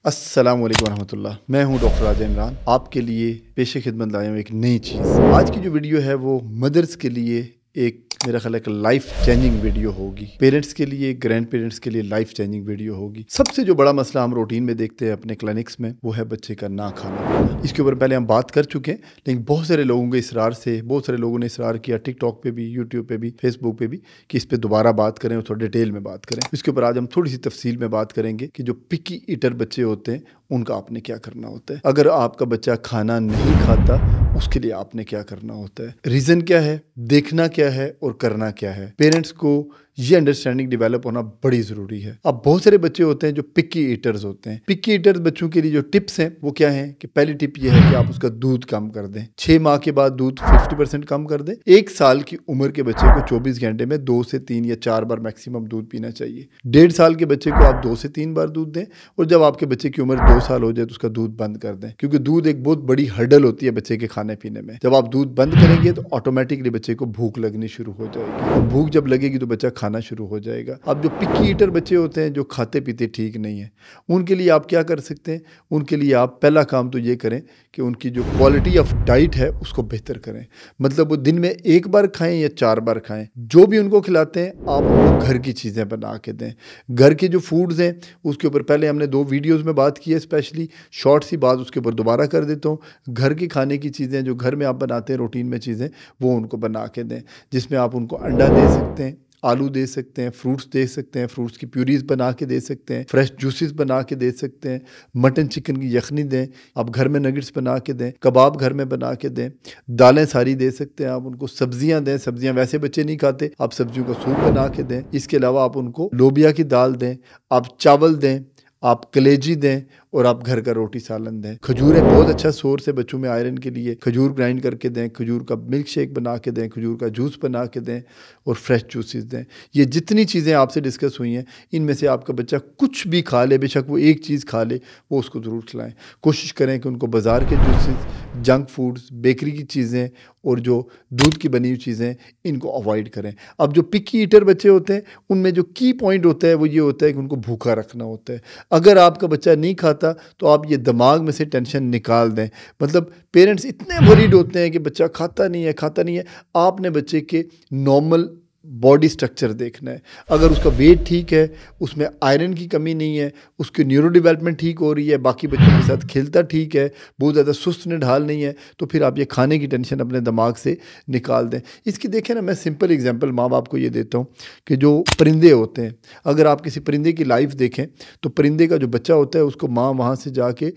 अस्सलामुअलैकुम रहमतुल्लाह। मैं हूं डॉक्टर राजा इमरान, आपके लिए पेशे खिदमत लाया हूं एक नई चीज़। आज की जो वीडियो है वो मदर्स के लिए एक मेरा ख्याल है कि लाइफ चेंजिंग वीडियो होगी। पेरेंट्स के लिए, ग्रैंड पेरेंट्स के लिए लाइफ चेंजिंग वीडियो होगी। सबसे जो बड़ा मसला हम रूटीन में देखते हैं अपने क्लिनिक्स में वो है बच्चे का ना खाना। इसके ऊपर पहले हम बात कर चुके हैं, लेकिन बहुत सारे लोगों के इसरार से बहुत सारे लोगों ने इसरार किया टिकटॉक पे भी, यूट्यूब पे भी, फेसबुक पे भी, कि इस पर दोबारा बात करें और थोड़ा डिटेल में बात करें। इसके ऊपर आज हम थोड़ी सी तफसील में बात करेंगे कि जो पिकी ईटर बच्चे होते हैं उनका आपने क्या करना होता है। अगर आपका बच्चा खाना नहीं खाता उसके लिए आपने क्या करना होता है, रीज़न क्या है, देखना क्या है और करना क्या है। पेरेंट्स को ये अंडरस्टैंडिंग डेवलप होना बड़ी ज़रूरी है। अब बहुत सारे बच्चे होते हैं जो पिकी ईटर्स होते हैं। पिकी ईटर्स बच्चों के लिए जो टिप्स हैं वो क्या हैं कि पहली टिप ये है कि आप उसका दूध कम कर दें। 6 माह के बाद दूध 50% कम कर दें। 1 साल की उम्र के बच्चे को 24 घंटे में 2 से 3 या 4 बार मैक्सिमम दूध पीना चाहिए। 1.5 साल के बच्चे को आप 2 से 3 बार दूध दें, और जब आपके बच्चे की उम्र 2 साल हो जाए तो उसका दूध बंद कर दें, क्योंकि दूध एक बहुत बड़ी हर्डल होती है बच्चे के खाने पीने में। जब आप दूध बंद करेंगे तो ऑटोमेटिकली बच्चे को भूख लगनी शुरू हो जाएगी, और भूख जब लगेगी तो बच्चा खाना शुरू हो जाएगा। अब जो पिकी ईटर बच्चे होते हैं जो खाते पीते ठीक नहीं है, उनके लिए आप क्या कर सकते हैं। उनके लिए आप पहला काम तो ये करें कि उनकी जो क्वालिटी ऑफ डाइट है उसको बेहतर करें। मतलब वो दिन में 1 बार खाएं या 4 बार खाएं, जो भी उनको खिलाते हैं आप उनको घर की चीज़ें बना के दें। घर के जो फूड्स हैं उसके ऊपर पहले हमने 2 वीडियोज़ में बात की है, स्पेशली शॉर्ट सी बात उसके ऊपर दोबारा कर देता हूँ। घर की खाने की चीज़ें जो घर में आप बनाते हैं रूटीन में चीज़ें, वो उनको बना के दें, जिसमें आप उनको अंडा दे सकते हैं, आलू दे सकते हैं, फ्रूट्स दे सकते हैं, फ्रूट्स की प्यूरीज बना के दे सकते हैं, फ्रेश जूसेस बना के दे सकते हैं, मटन चिकन की यखनी दें, आप घर में नगेट्स बना के दें, कबाब घर में बना के दें, दालें सारी दे सकते हैं आप उनको, सब्जियां दें, सब्जियां वैसे बच्चे नहीं खाते, आप सब्जियों का सूप बना के दें। इसके अलावा आप उनको लोबिया की दाल दें, आप चावल दें, आप कलेजी दें, और आप घर का रोटी सालन दें। खजूर एक बहुत अच्छा सोर्स है बच्चों में आयरन के लिए, खजूर ग्राइंड करके दें, खजूर का मिल्क शेक बना के दें, खजूर का जूस बना के दें, और फ्रेश जूसेस दें। ये जितनी चीज़ें आपसे डिस्कस हुई हैं इनमें से आपका बच्चा कुछ भी खा ले, बेशक वो एक चीज़ खा ले, वो उसको ज़रूर खिलाएं। कोशिश करें कि उनको बाज़ार के जूसेस, जंक फूड्स, बेकरी की चीज़ें और जो दूध की बनी हुई चीज़ें, इनको अवॉइड करें। अब जो पिकी ईटर बच्चे होते हैं उनमें जो की पॉइंट होता है वो ये होता है कि उनको भूखा रखना होता है। अगर आपका बच्चा नहीं खाता तो आप ये दिमाग में से टेंशन निकाल दें। मतलब पेरेंट्स इतने वरीड होते हैं कि बच्चा खाता नहीं है, खाता नहीं है। आपने बच्चे के नॉर्मल बॉडी स्ट्रक्चर देखना है। अगर उसका वेट ठीक है, उसमें आयरन की कमी नहीं है, उसकी न्यूरो डेवलपमेंट ठीक हो रही है, बाकी बच्चों के साथ खेलता ठीक है, बहुत ज़्यादा सुस्त निढाल नहीं है, तो फिर आप ये खाने की टेंशन अपने दिमाग से निकाल दें। इसकी देखें ना, मैं सिंपल एग्जांपल माँ बाप को ये देता हूँ कि जो परिंदे होते हैं, अगर आप किसी परिंदे की लाइफ देखें तो परिंदे का जो बच्चा होता है उसको माँ वहाँ से जाके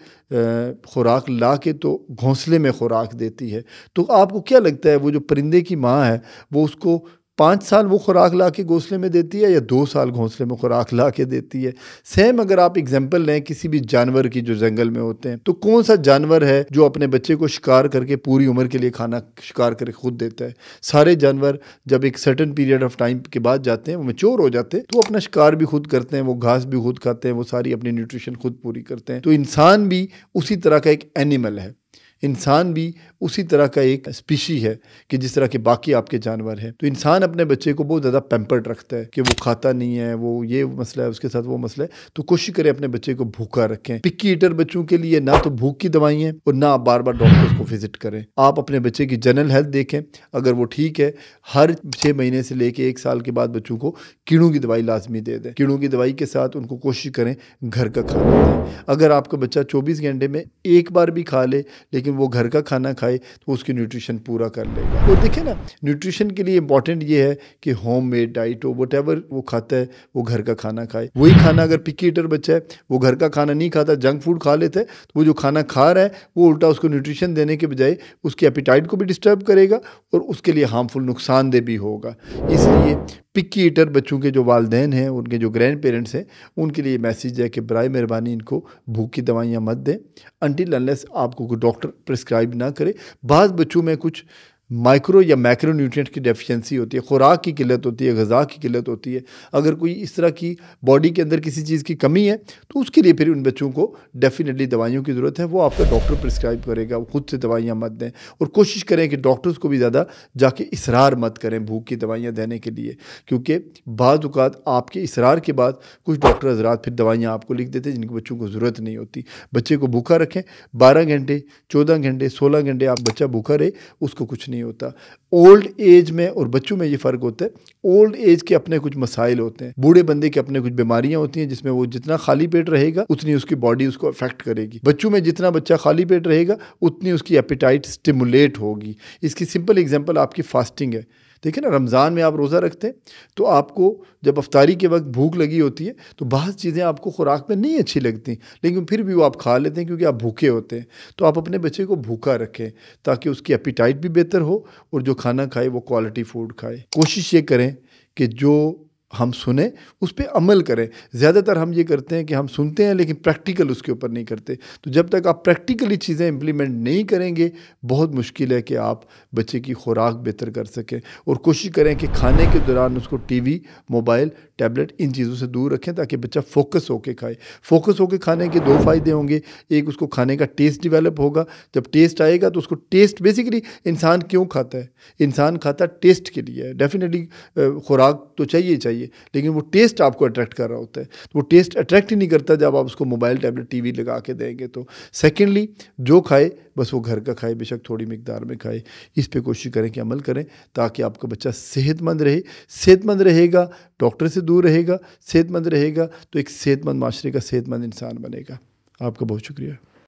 खुराक ला के तो घोंसले में खुराक देती है। तो आपको क्या लगता है वो जो परिंदे की माँ है वो उसको 5 साल वो खुराक ला के घोंसले में देती है या 2 साल घोंसले में खुराक ला के देती है? सेम अगर आप एग्जांपल लें किसी भी जानवर की जो जंगल में होते हैं, तो कौन सा जानवर है जो अपने बच्चे को शिकार करके पूरी उम्र के लिए खाना शिकार करके खुद देता है? सारे जानवर जब एक सर्टेन पीरियड ऑफ टाइम के बाद जाते हैं, वो मैच्योर हो जाते हैं, तो वो अपना शिकार भी खुद करते हैं, वो घास भी खुद खाते हैं, वो सारी अपनी न्यूट्रिशन खुद पूरी करते हैं। तो इंसान भी उसी तरह का एक एनिमल है, इंसान भी उसी तरह का एक स्पीशी है कि जिस तरह के बाकी आपके जानवर हैं। तो इंसान अपने बच्चे को बहुत ज़्यादा पैम्पर्ड रखता है कि वो खाता नहीं है, वो ये मसला है, उसके साथ वो मसला है। तो कोशिश करें अपने बच्चे को भूखा रखें। पिकी ईटर बच्चों के लिए ना तो भूख की दवाई हैं और ना आप बार बार डॉक्टर्स को विजिट करें। आप अपने बच्चे की जनरल हेल्थ देखें, अगर वो ठीक है, हर 6 महीने से लेके 1 साल के बाद बच्चों को कीड़ों की दवाई लाजमी दे दें। कीड़ों की दवाई के साथ उनको कोशिश करें घर का खाना दें। अगर आपका बच्चा 24 घंटे में 1 बार भी खा ले लेकिन वो घर का खाना खाए तो उसकी न्यूट्रिशन पूरा कर लेगा। और देखिए ना, न्यूट्रिशन के लिए इंपॉर्टेंट ये है कि होम मेड डाइट हो, व्हाटएवर वो खाता है वो घर का खाना खाए। वही खाना अगर पिकी ईटर बच्चा है वो घर का खाना नहीं खाता, जंक फूड खा लेता है, तो वो जो खाना खा रहा है वो उल्टा उसको न्यूट्रिशन देने के बजाय उसकी एपिटाइट को भी डिस्टर्ब करेगा और उसके लिए हार्मफुल नुकसानदेह भी होगा। इसलिए पिकी ईटर बच्चों के जो वालिदैन हैं, उनके जो ग्रैंड पेरेंट्स हैं, उनके लिए मैसेज है कि बराए मेहरबानी इनको भूख की दवाइयाँ मत दें अनटिल अनलेस आपको कोई डॉक्टर प्रिस्क्राइब ना करे। बाज़ बच्चों में कुछ माइक्रो या मैक्रो न्यूट्रिएंट की डेफिशिएंसी होती है, खुराक की किल्लत होती है, ग़िज़ा की किल्लत होती है। अगर कोई इस तरह की बॉडी के अंदर किसी चीज़ की कमी है तो उसके लिए फिर उन बच्चों को डेफिनेटली दवाइयों की ज़रूरत है। वो आपका डॉक्टर प्रिस्क्राइब करेगा, वो खुद से दवाइयाँ मत दें। और कोशिश करें कि डॉक्टर्स को भी ज़्यादा जाके इसरार मत करें भूख की दवाइयाँ देने के लिए, क्योंकि बाज़ औक़ात आपके इसरार के बाद कुछ डॉक्टर हज़रात फिर दवाइयाँ आपको लिख देते हैं जिनकी बच्चों को ज़रूरत नहीं होती। बच्चे को भूखा रखें 12 घंटे, 14 घंटे, 16 घंटे आप बच्चा भूखा रहे, उसको कुछ नहीं होता। ओल्ड एज में और बच्चों में ये फ़र्क होता है। ओल्ड एज के अपने कुछ मसाइल होते हैं, बूढ़े बंदे के अपने कुछ बीमारियां होती हैं जिसमें वो जितना खाली पेट रहेगा उतनी उसकी बॉडी उसको अफेक्ट करेगी। बच्चों में जितना बच्चा खाली पेट रहेगा उतनी उसकी एपेटाइट स्टिमुलेट होगी। इसकी सिंपल एग्जांपल आपकी फास्टिंग है। देखिए ना, रमज़ान में आप रोज़ा रखते हैं तो आपको जब अफ्तारी के वक्त भूख लगी होती है तो बाज़ चीज़ें आपको खुराक में नहीं अच्छी लगती, लेकिन फिर भी वो आप खा लेते हैं क्योंकि आप भूखे होते हैं। तो आप अपने बच्चे को भूखा रखें ताकि उसकी एपिटाइट भी बेहतर हो और जो खाना खाए वो क्वालिटी फूड खाए। कोशिश ये करें कि जो हम सुने उस पर अमल करें। ज़्यादातर हम ये करते हैं कि हम सुनते हैं लेकिन प्रैक्टिकल उसके ऊपर नहीं करते। तो जब तक आप प्रैक्टिकली चीज़ें इम्प्लीमेंट नहीं करेंगे बहुत मुश्किल है कि आप बच्चे की खुराक बेहतर कर सकें। और कोशिश करें कि खाने के दौरान उसको टीवी, मोबाइल, टैबलेट इन चीज़ों से दूर रखें ताकि बच्चा फोकस होकर खाए। फोकस होकर खाने के दो फ़ायदे होंगे। एक, उसको खाने का टेस्ट डेवलप होगा। जब टेस्ट आएगा तो उसको टेस्ट, बेसिकली इंसान क्यों खाता है? इंसान खाता टेस्ट के लिए है। डेफिनेटली खुराक तो चाहिए, लेकिन वो टेस्ट आपको अट्रैक्ट कर रहा होता है। तो वो टेस्ट अट्रैक्ट ही नहीं करता जब आप उसको मोबाइल, टैबलेट, टीवी लगा के देंगे। तो सेकेंडली, जो खाए बस वो घर का खाए, बेशक थोड़ी मिकदार में खाए। इस पे कोशिश करें कि अमल करें ताकि आपका बच्चा सेहतमंद रहे। सेहतमंद रहेगा, डॉक्टर से दूर रहेगा, सेहतमंद रहेगा तो एक सेहतमंद माशरे का सेहतमंद इंसान बनेगा। आपका बहुत शुक्रिया।